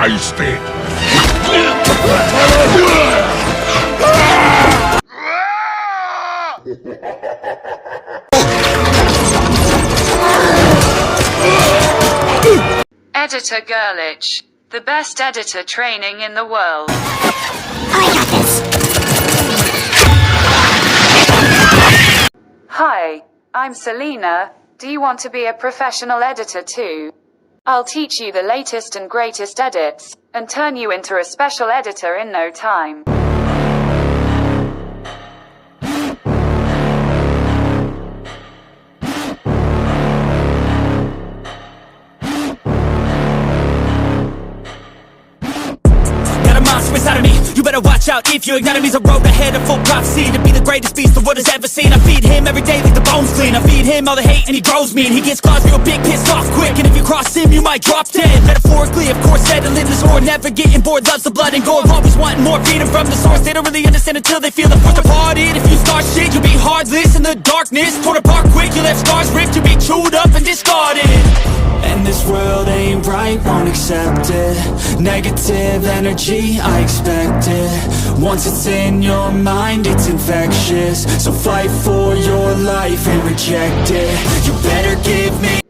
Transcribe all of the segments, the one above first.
taste it. Editor Girlic, the best editor training in the world. I got this. Hi, I'm Selena. Do you want to be a professional editor too? I'll teach you the latest and greatest edits, and turn you into a special editor in no time. Inside of me, you better watch out if you ignite me. A road ahead of full prophecy to be the greatest beast the world has ever seen. I feed him every day like the bones clean. I feed him all the hate and he grows me, and he gets claws real big, pissed off quick. And if you cross him, you might drop dead. Metaphorically, of course, settling the score, never getting bored, loves the blood and gore, always wanting more freedom from the source. They don't really understand until they feel the force departed. If you start shit, you'll be heartless in the darkness, torn apart quick. You left scars ripped, you'll be chewed up and discarded. And this world ain't right, won't accept it. Negative energy, I expect it. Once it's in your mind, it's infectious. So fight for your life and reject it. You better give me.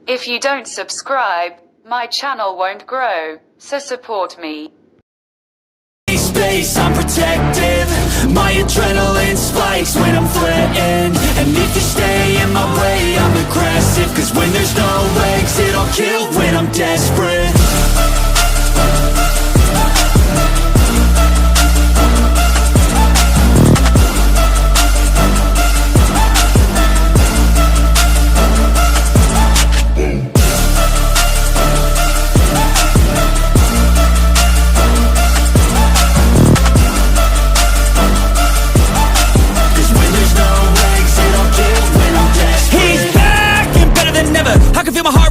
If you don't subscribe, my channel won't grow, so support me. Space, I'm protective. My adrenaline spikes when I'm threatened. And if you stay in my way, I'm aggressive. Cause when there's no exit, I'll kill when I'm desperate.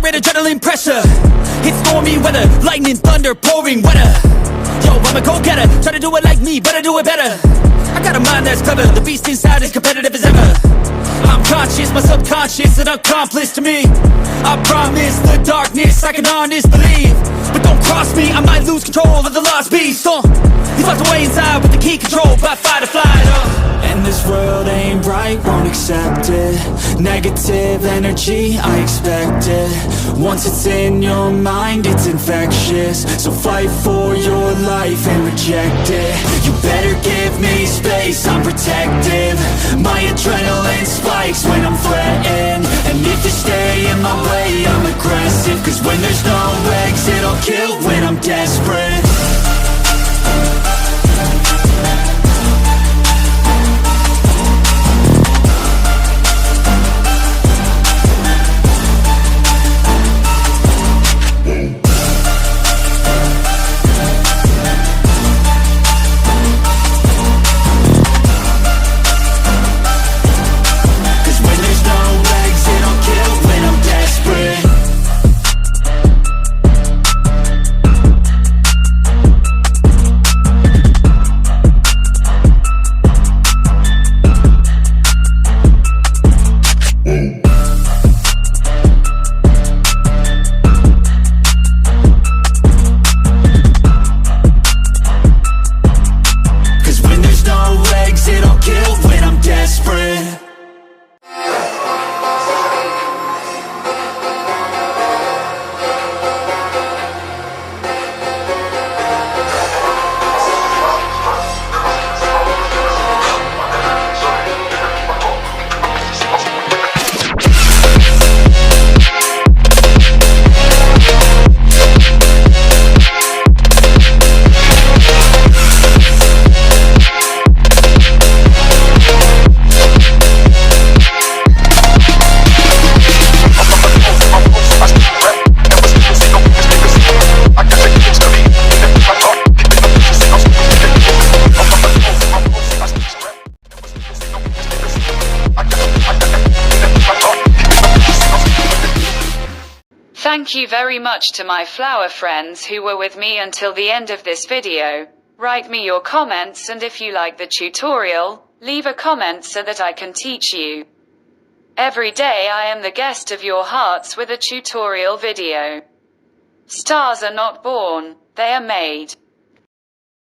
Adrenaline pressure, it's stormy weather, lightning, thunder, pouring weather. Yo, I'm a go-getter, try to do it like me, but I do it better. I got a mind that's clever, the beast inside is competitive as ever. I'm conscious, my subconscious, an accomplice to me. I promise the darkness, I can honest believe. But don't cross me, I might lose control of the lost beast. He's locked away inside with the key controlled by fight or flight. And this world ain't right, won't accept it. Negative energy, I expect it. Once it's in your mind, it's infectious. So fight for your life and reject it. You better give me space, I'm protective. My adrenaline spikes when I'm threatened. And if you stay in my way, I'm aggressive. Cause when there's no exit, I'll kill when I'm desperate. Thank you very much to my flower friends who were with me until the end of this video. Write me your comments, and if you like the tutorial, leave a comment so that I can teach you. Every day I am the guest of your hearts with a tutorial video. Stars are not born, they are made.